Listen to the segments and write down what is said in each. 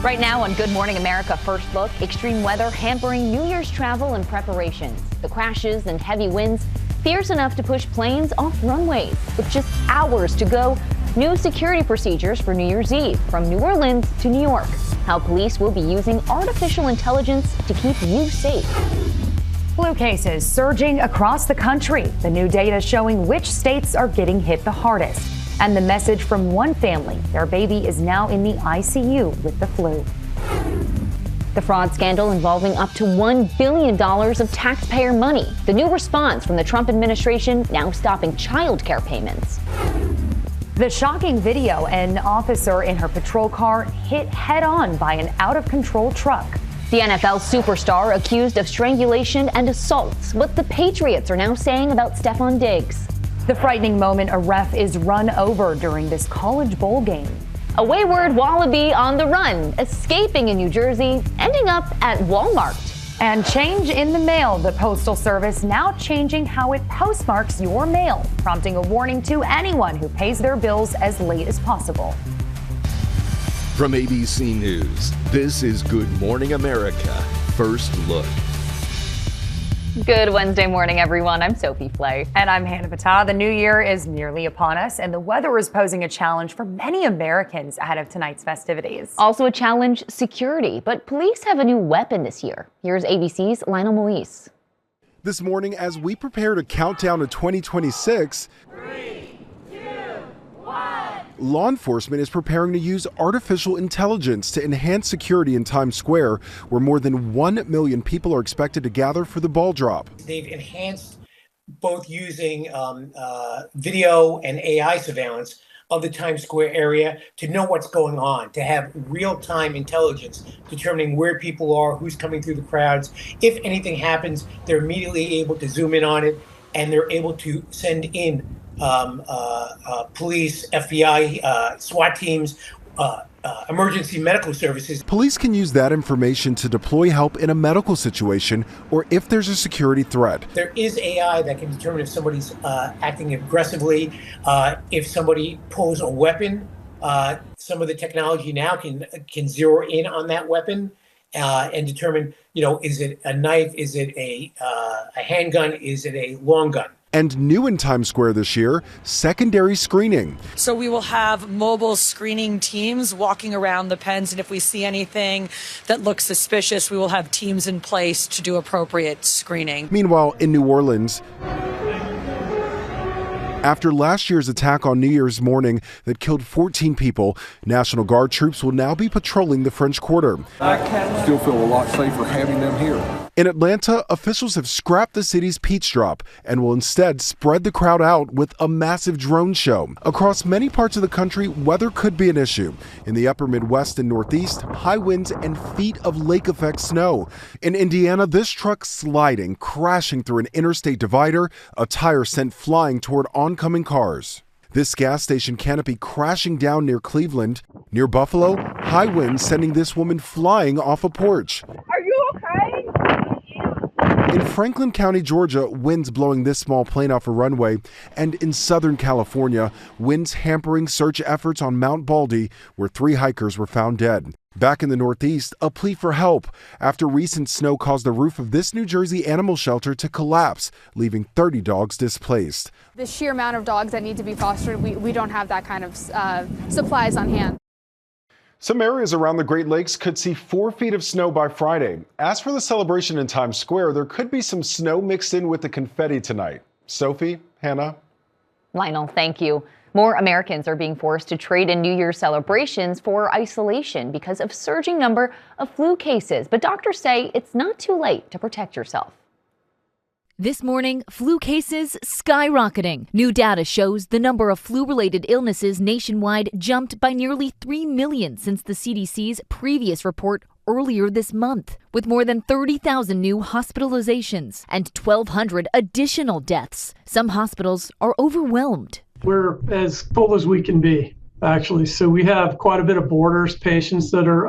Right now on Good Morning America First Look, extreme weather hampering New Year's travel and preparations. The crashes and heavy winds fierce enough to push planes off runways. With just hours to go, new security procedures for New Year's Eve from New Orleans to New York. How police will be using artificial intelligence to keep you safe. Flu cases surging across the country. The new data showing which states are getting hit the hardest. And the message from one family, their baby is now in the ICU with the flu. The fraud scandal involving up to $1 billion of taxpayer money. The new response from the Trump administration now stopping child care payments. The shocking video, an officer in her patrol car hit head on by an out-of-control truck. The NFL superstar accused of strangulation and assaults. What the Patriots are now saying about Stephon Diggs. The frightening moment a ref is run over during this college bowl game. A wayward wallaby on the run, escaping in New Jersey, ending up at Walmart. And change in the mail. The Postal Service now changing how it postmarks your mail, prompting a warning to anyone who pays their bills as late as possible. From ABC News, this is Good Morning America First Look. Good Wednesday morning, everyone. I'm Sophie Flay. And I'm Hannah Battah. The new year is nearly upon us, and the weather is posing a challenge for many Americans ahead of tonight's festivities. Also a challenge, security. But police have a new weapon this year. Here's ABC's Lionel Moise. This morning, as we prepare to count down to 2026, 3, 2, 1. Law enforcement is preparing to use artificial intelligence to enhance security in Times Square, where more than 1 million people are expected to gather for the ball drop. They've enhanced both using video and AI surveillance of the Times Square area to know what's going on, to have real-time intelligence determining where people are, who's coming through the crowds. If anything happens, they're immediately able to zoom in on it, and they're able to send in police, FBI, SWAT teams, emergency medical services. Police can use that information to deploy help in a medical situation or if there's a security threat. There is AI that can determine if somebody's acting aggressively, if somebody pulls a weapon. Some of the technology now can zero in on that weapon and determine, is it a knife, is it a handgun, is it a long gun? And new in Times Square this year, secondary screening. So we will have mobile screening teams walking around the pens, and if we see anything that looks suspicious, we will have teams in place to do appropriate screening. Meanwhile, in New Orleans, after last year's attack on New Year's morning that killed 14 people, National Guard troops will now be patrolling the French Quarter. I still feel a lot safer having them here. In Atlanta, officials have scrapped the city's peach drop and will instead spread the crowd out with a massive drone show. Across many parts of the country, weather could be an issue. In the upper Midwest and Northeast, high winds and feet of lake effect snow. In Indiana, this truck sliding, crashing through an interstate divider, a tire sent flying toward oncoming cars. This gas station canopy crashing down near Cleveland. Near Buffalo, high winds sending this woman flying off a porch. Are you okay? In Franklin County, Georgia, winds blowing this small plane off a runway. And in Southern California, winds hampering search efforts on Mount Baldy, where 3 hikers were found dead. Back in the Northeast, a plea for help after recent snow caused the roof of this New Jersey animal shelter to collapse, leaving 30 dogs displaced. The sheer amount of dogs that need to be fostered, we don't have that kind of supplies on hand. Some areas around the Great Lakes could see 4 feet of snow by Friday. As for the celebration in Times Square, there could be some snow mixed in with the confetti tonight. Sophie, Hannah. Lionel, thank you. More Americans are being forced to trade in New Year's celebrations for isolation because of surging number of flu cases. But doctors say it's not too late to protect yourself. This morning, flu cases skyrocketing. New data shows the number of flu-related illnesses nationwide jumped by nearly 3 million since the CDC's previous report earlier this month, with more than 30,000 new hospitalizations and 1,200 additional deaths. Some hospitals are overwhelmed. We're as full as we can be, actually. So we have quite a bit of boarders, patients that are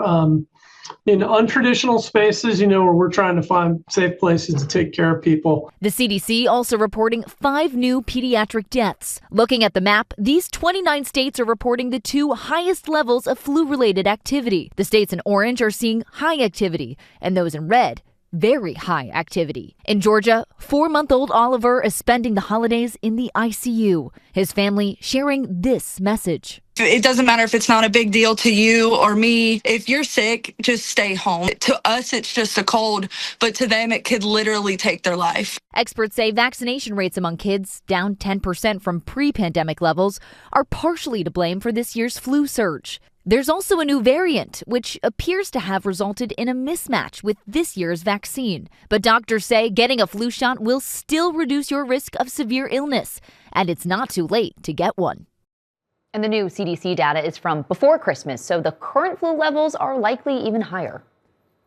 in untraditional spaces, where we're trying to find safe places to take care of people. The CDC also reporting 5 new pediatric deaths. Looking at the map, these 29 states are reporting the 2 highest levels of flu-related activity. The states in orange are seeing high activity, and those in red, very high activity. In Georgia, 4-month-old Oliver is spending the holidays in the ICU. His family sharing this message. It doesn't matter if it's not a big deal to you or me. If you're sick, just stay home. To us, it's just a cold, but to them, it could literally take their life. Experts say vaccination rates among kids, down 10% from pre-pandemic levels, are partially to blame for this year's flu surge. There's also a new variant, which appears to have resulted in a mismatch with this year's vaccine. But doctors say getting a flu shot will still reduce your risk of severe illness, and it's not too late to get one. And the new CDC data is from before Christmas, so the current flu levels are likely even higher.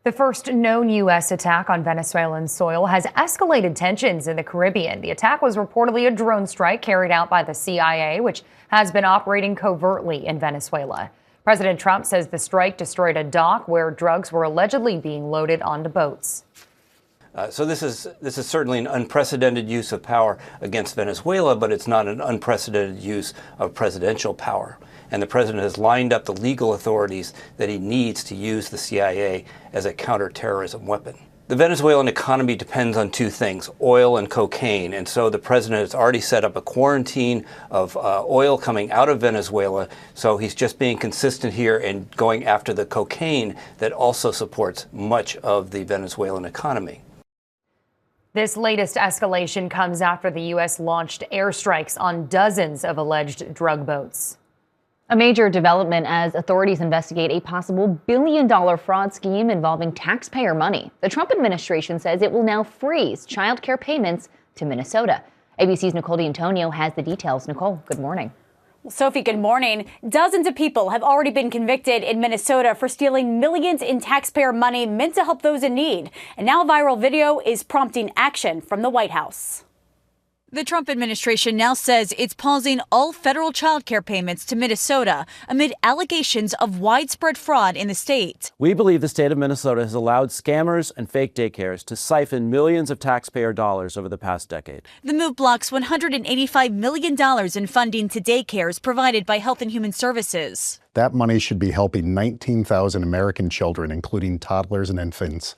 The first known U.S. attack on Venezuelan soil has escalated tensions in the Caribbean. The attack was reportedly a drone strike carried out by the CIA, which has been operating covertly in Venezuela. President Trump says the strike destroyed a dock where drugs were allegedly being loaded onto boats. So this is certainly an unprecedented use of power against Venezuela, but it's not an unprecedented use of presidential power. And the president has lined up the legal authorities that he needs to use the CIA as a counterterrorism weapon. The Venezuelan economy depends on 2 things, oil and cocaine. And so the president has already set up a quarantine of oil coming out of Venezuela. So he's just being consistent here and going after the cocaine that also supports much of the Venezuelan economy. This latest escalation comes after the U.S. launched airstrikes on dozens of alleged drug boats. A major development as authorities investigate a possible billion-dollar fraud scheme involving taxpayer money. The Trump administration says it will now freeze child care payments to Minnesota. ABC's Nicole D'Antonio has the details. Nicole, good morning. Sophie, good morning. Dozens of people have already been convicted in Minnesota for stealing millions in taxpayer money meant to help those in need. And now a viral video is prompting action from the White House. The Trump administration now says it's pausing all federal child care payments to Minnesota amid allegations of widespread fraud in the state. We believe the state of Minnesota has allowed scammers and fake daycares to siphon millions of taxpayer dollars over the past decade. The move blocks $185 million in funding to daycares provided by Health and Human Services. That money should be helping 19,000 American children, including toddlers and infants.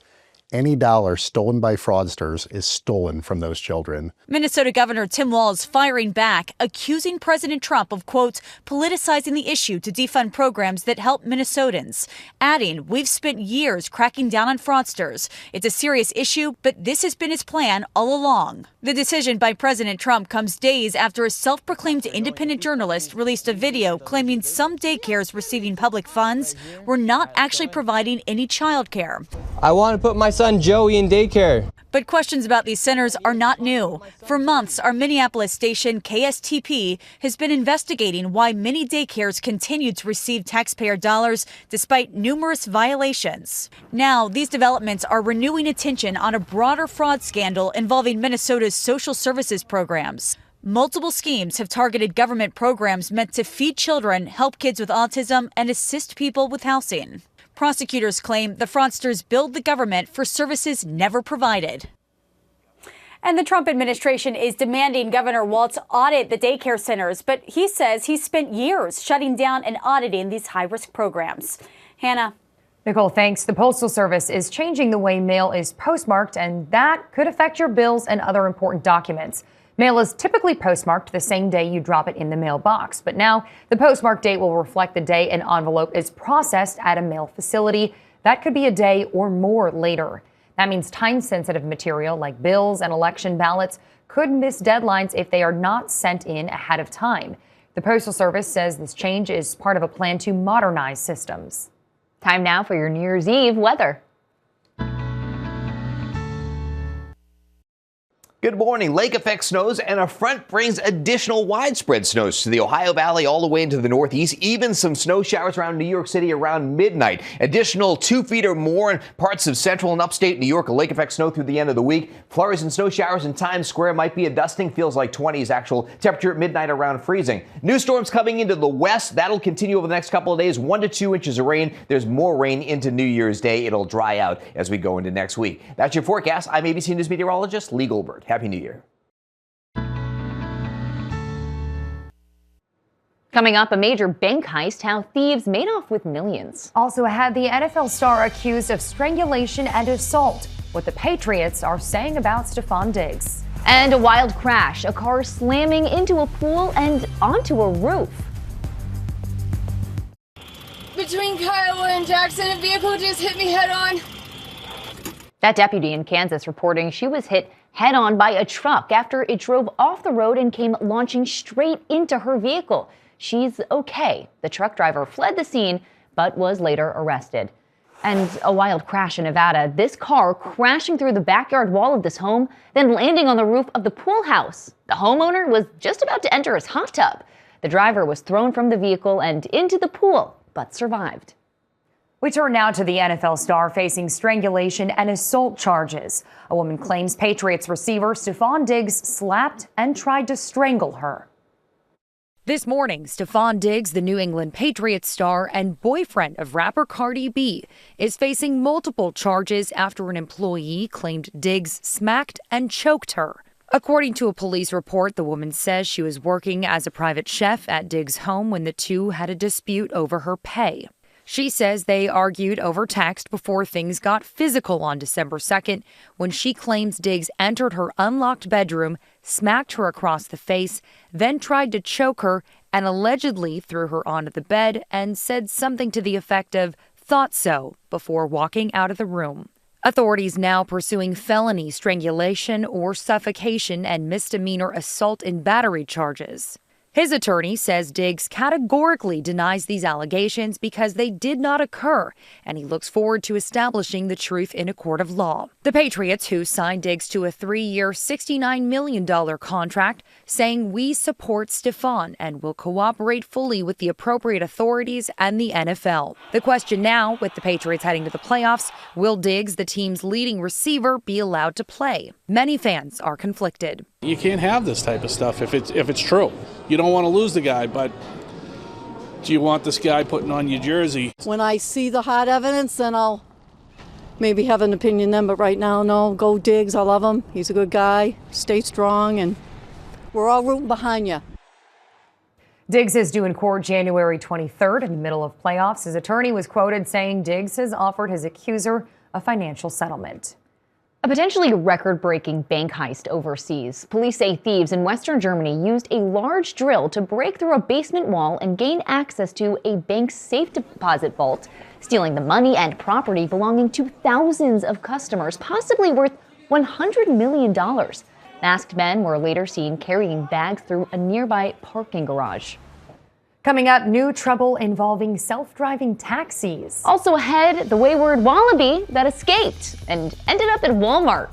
Any dollar stolen by fraudsters is stolen from those children. Minnesota Governor Tim Walz firing back, accusing President Trump of, quote, politicizing the issue to defund programs that help Minnesotans, adding, we've spent years cracking down on fraudsters. It's a serious issue, but this has been his plan all along. The decision by President Trump comes days after a self-proclaimed independent journalist released a video claiming some daycares receiving public funds were not actually providing any child care. I want to put my son Joey in daycare. But questions about these centers are not new. For months, our Minneapolis station KSTP has been investigating why many daycares continue to receive taxpayer dollars despite numerous violations. Now, these developments are renewing attention on a broader fraud scandal involving Minnesota's social services programs. Multiple schemes have targeted government programs meant to feed children, help kids with autism, and assist people with housing. Prosecutors claim the fraudsters billed the government for services never provided. And the Trump administration is demanding Governor Walz audit the daycare centers, but he says he's spent years shutting down and auditing these high-risk programs. Hannah. Nicole, thanks. The Postal Service is changing the way mail is postmarked, and that could affect your bills and other important documents. Mail is typically postmarked the same day you drop it in the mailbox, but now the postmark date will reflect the day an envelope is processed at a mail facility. That could be a day or more later. That means time-sensitive material like bills and election ballots could miss deadlines if they are not sent in ahead of time. The Postal Service says this change is part of a plan to modernize systems. Time now for your New Year's Eve weather. Good morning. Lake effect snows and a front brings additional widespread snows to the Ohio Valley all the way into the northeast. Even some snow showers around New York City around midnight. Additional 2 feet or more in parts of central and upstate New York. A lake effect snow through the end of the week. Flurries and snow showers in Times Square might be a dusting. Feels like 20s. Actual temperature at midnight around freezing. New storms coming into the west. That'll continue over the next couple of days. 1 to 2 inches of rain. There's more rain into New Year's Day. It'll dry out as we go into next week. That's your forecast. I'm ABC News meteorologist Lee Goldberg. Happy New Year. Coming up, a major bank heist, how thieves made off with millions. Also ahead, the NFL star accused of strangulation and assault. What the Patriots are saying about Stephon Diggs. And a wild crash, a car slamming into a pool and onto a roof. Between Kiowa and Jackson, a vehicle just hit me head on. That deputy in Kansas reporting she was hit head on by a truck after it drove off the road and came launching straight into her vehicle. She's okay. The truck driver fled the scene but was later arrested. And a wild crash in Nevada. This car crashing through the backyard wall of this home, then landing on the roof of the pool house. The homeowner was just about to enter his hot tub. The driver was thrown from the vehicle and into the pool, but survived. We turn now to the NFL star facing strangulation and assault charges. A woman claims Patriots receiver Stephon Diggs slapped and tried to strangle her. This morning, Stephon Diggs, the New England Patriots star and boyfriend of rapper Cardi B, is facing multiple charges after an employee claimed Diggs smacked and choked her. According to a police report, the woman says she was working as a private chef at Diggs' home when the two had a dispute over her pay. She says they argued over text before things got physical on December 2nd when she claims Diggs entered her unlocked bedroom, smacked her across the face, then tried to choke her and allegedly threw her onto the bed and said something to the effect of, "Thought so," before walking out of the room. Authorities now pursuing felony strangulation or suffocation and misdemeanor assault and battery charges. His attorney says Diggs categorically denies these allegations because they did not occur, and he looks forward to establishing the truth in a court of law. The Patriots, who signed Diggs to a 3-year, $69 million contract, saying we support Stephon and will cooperate fully with the appropriate authorities and the NFL. The question now, with the Patriots heading to the playoffs, will Diggs, the team's leading receiver, be allowed to play? Many fans are conflicted. You can't have this type of stuff if it's true. You don't want to lose the guy, but do you want this guy putting on your jersey? When I see the hard evidence, then I'll maybe have an opinion then, but right now, no, go Diggs. I love him. He's a good guy. Stay strong, and we're all rooting behind you. Diggs is due in court January 23rd in the middle of playoffs. His attorney was quoted saying Diggs has offered his accuser a financial settlement. A potentially record-breaking bank heist overseas. Police say thieves in Western Germany used a large drill to break through a basement wall and gain access to a bank's safe deposit vault, stealing the money and property belonging to thousands of customers, possibly worth $100 million. Masked men were later seen carrying bags through a nearby parking garage. Coming up, new trouble involving self-driving taxis. Also ahead, the wayward wallaby that escaped and ended up at Walmart.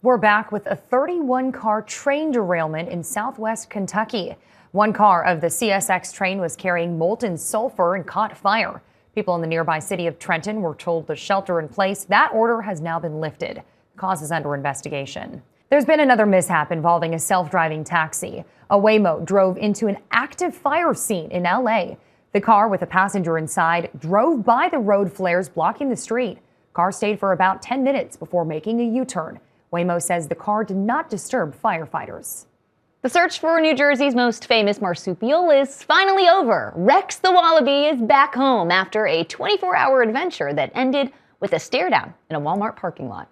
We're back with a 31-car train derailment in southwest Kentucky. One car of the CSX train was carrying molten sulfur and caught fire. People in the nearby city of Trenton were told to shelter in place. That order has now been lifted. The cause is under investigation. There's been another mishap involving a self-driving taxi. A Waymo drove into an active fire scene in LA. The car with a passenger inside drove by the road flares blocking the street. Car stayed for about 10 minutes before making a U-turn. Waymo says the car did not disturb firefighters. The search for New Jersey's most famous marsupial is finally over. Rex the wallaby is back home after a 24-hour adventure that ended with a stare down in a Walmart parking lot.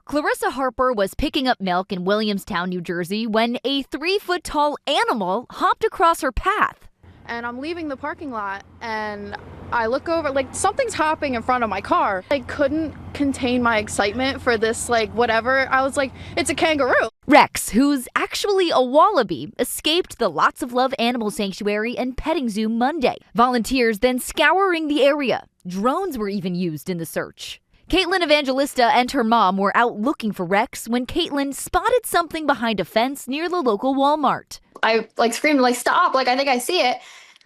Clarissa Harper was picking up milk in Williamstown, New Jersey, when a 3-foot-tall animal hopped across her path. And I'm leaving the parking lot and I look over, like something's hopping in front of my car. I couldn't contain my excitement for this, whatever. I was like, it's a kangaroo. Rex, who's actually a wallaby, escaped the Lots of Love Animal Sanctuary and Petting Zoo Monday. Volunteers then scouring the area. Drones were even used in the search. Caitlin Evangelista and her mom were out looking for Rex when Caitlin spotted something behind a fence near the local Walmart. I screamed stop, I think I see it.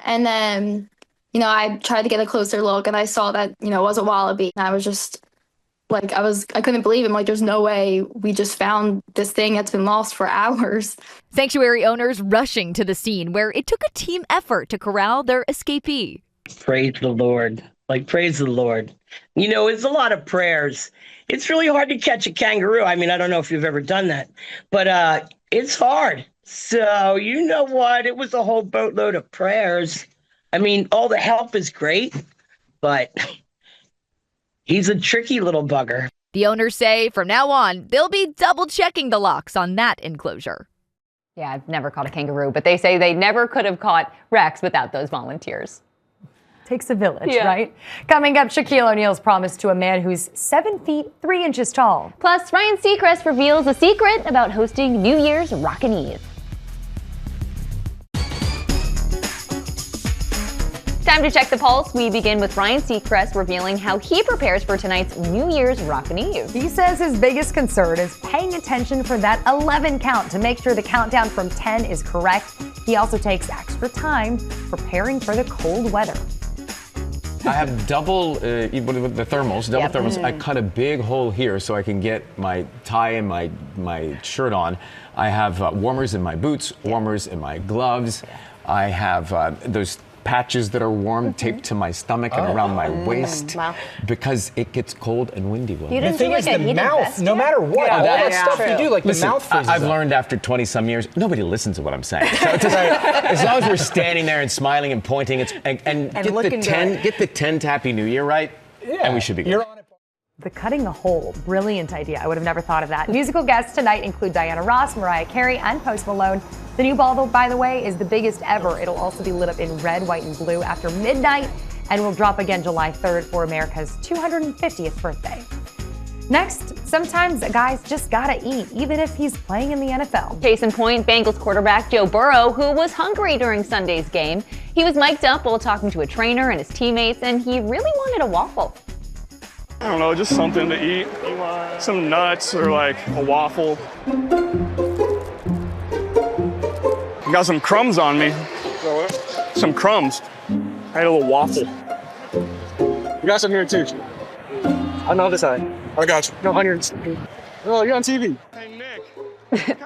And then, I tried to get a closer look and I saw that, it was a wallaby. And I was just I couldn't believe it. There's no way we just found this thing that's been lost for hours. Sanctuary owners rushing to the scene where it took a team effort to corral their escapee. Praise the Lord. Praise the Lord. It's a lot of prayers. It's really hard to catch a kangaroo. I don't know if you've ever done that, but it's hard. So, you know what? It was a whole boatload of prayers. All the help is great, but he's a tricky little bugger. The owners say from now on, they'll be double checking the locks on that enclosure. Yeah, I've never caught a kangaroo, but they say they never could have caught Rex without those volunteers. Takes a village, right? Coming up, Shaquille O'Neal's promise to a man who's 7 feet 3 inches tall. Plus, Ryan Seacrest reveals a secret about hosting New Year's Rockin' Eve. Time to check the pulse. We begin with Ryan Seacrest revealing how he prepares for tonight's New Year's Rockin' Eve. He says his biggest concern is paying attention for that 11 count to make sure the countdown from 10 is correct. He also takes extra time preparing for the cold weather. I have double, the thermals, thermals. I cut a big hole here so I can get my tie and my shirt on. I have warmers in my boots, warmers in my gloves. I have those patches that are warm taped to my stomach and around my waist because it gets cold and windy. The thing is the mouth, no matter what, all that stuff you do, the mouth freezes I've learned after 20-some years, nobody listens to what I'm saying. So it's just as long as we're standing there and smiling and pointing, and get the 10 to Happy New Year right, and we should be good. The cutting a hole, brilliant idea. I would have never thought of that. Musical guests tonight include Diana Ross, Mariah Carey, and Post Malone. The new ball, by the way, is the biggest ever. It'll also be lit up in red, white, and blue after midnight and will drop again July 3rd for America's 250th birthday. Next, sometimes guys just gotta eat, even if he's playing in the NFL. Case in point, Bengals quarterback Joe Burrow, who was hungry during Sunday's game. He was mic'd up while talking to a trainer and his teammates, and he really wanted a waffle. I don't know, just something to eat. Some nuts or a waffle. I got some crumbs on me. Some crumbs. I had a little waffle. You got some here too. On the other side. I got you. No, 100. Oh, you're on TV. Hey, Nick.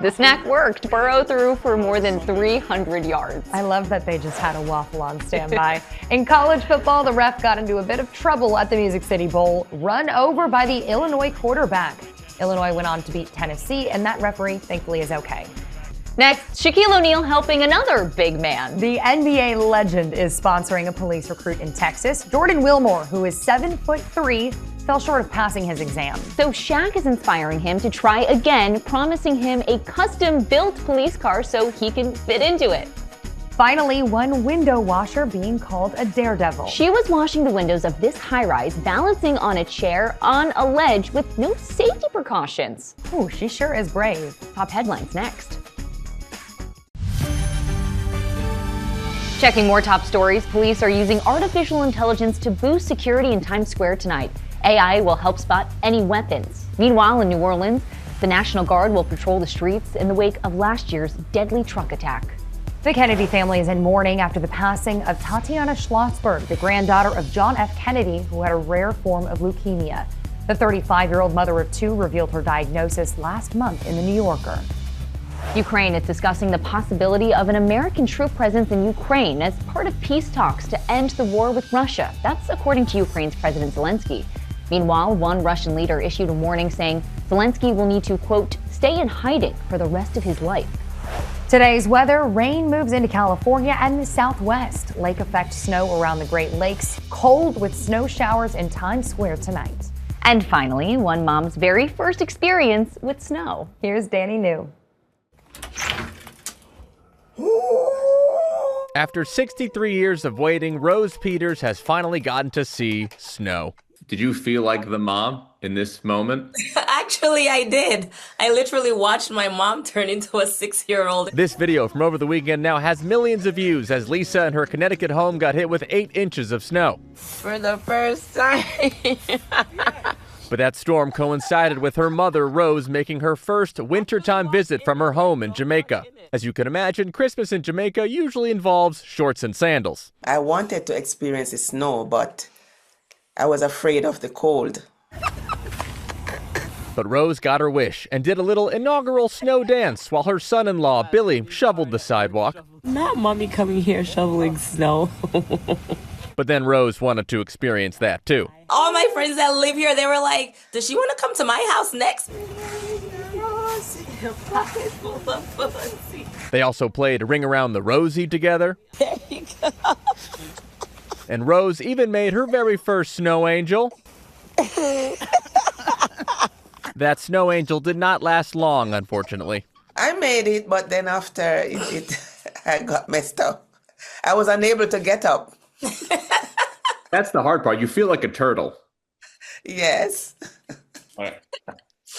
The snack worked. Burrow threw for more than 300 yards. I love that they just had a waffle on standby. In college football, the ref got into a bit of trouble at the Music City Bowl, run over by the Illinois quarterback. Illinois went on to beat Tennessee, and that referee, thankfully, is okay. Next, Shaquille O'Neal helping another big man. The NBA legend is sponsoring a police recruit in Texas. Jordan Wilmore, who is 7'3", fell short of passing his exam. So Shaq is inspiring him to try again, promising him a custom-built police car so he can fit into it. Finally, one window washer being called a daredevil. She was washing the windows of this high-rise, balancing on a chair on a ledge with no safety precautions. Oh, she sure is brave. Top headlines next. Checking more top stories, police are using artificial intelligence to boost security in Times Square tonight. AI will help spot any weapons. Meanwhile, in New Orleans, the National Guard will patrol the streets in the wake of last year's deadly truck attack. The Kennedy family is in mourning after the passing of Tatiana Schlossberg, the granddaughter of John F. Kennedy, who had a rare form of leukemia. The 35-year-old mother of two revealed her diagnosis last month in The New Yorker. Ukraine is discussing the possibility of an American troop presence in Ukraine as part of peace talks to end the war with Russia. That's according to Ukraine's President Zelensky. Meanwhile, one Russian leader issued a warning saying Zelensky will need to, quote, stay in hiding for the rest of his life. Today's weather, rain moves into California and the Southwest. Lake effect snow around the Great Lakes. Cold with snow showers in Times Square tonight. And finally, one mom's very first experience with snow. Here's Danny New. After 63 years of waiting, Rose Peters has finally gotten to see snow. Did you feel like the mom in this moment? Actually, I did. I literally watched my mom turn into a 6-year-old. This video from over the weekend now has millions of views as Lisa and her Connecticut home got hit with 8 inches of snow. For the first time. But that storm coincided with her mother, Rose, making her first wintertime visit from her home in Jamaica. As you can imagine, Christmas in Jamaica usually involves shorts and sandals. I wanted to experience the snow, but I was afraid of the cold. But Rose got her wish and did a little inaugural snow dance while her son-in-law, Billy, shoveled the sidewalk. Not mommy coming here shoveling snow. But then Rose wanted to experience that too. All my friends that live here, they were like, does she want to come to my house next? They also played Ring Around the Rosie together. There you go. And Rose even made her very first snow angel. That snow angel did not last long, unfortunately. I made it, but then after I got messed up. I was unable to get up. That's the hard part. You feel like a turtle. Yes. All right.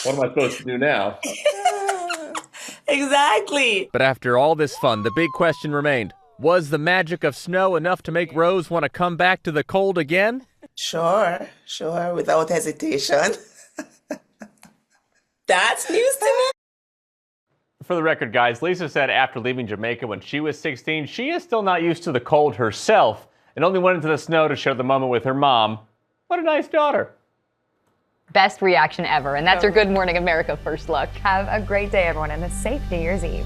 What am I supposed to do now? Exactly. But after all this fun, the big question remained. Was the magic of snow enough to make Rose want to come back to the cold again? Sure, without hesitation. That's news to me. For the record, guys, Lisa said after leaving Jamaica when she was 16, she is still not used to the cold herself and only went into the snow to share the moment with her mom. What a nice daughter. Best reaction ever. And that's your Good Morning America first look. Have a great day, everyone, and a safe New Year's Eve.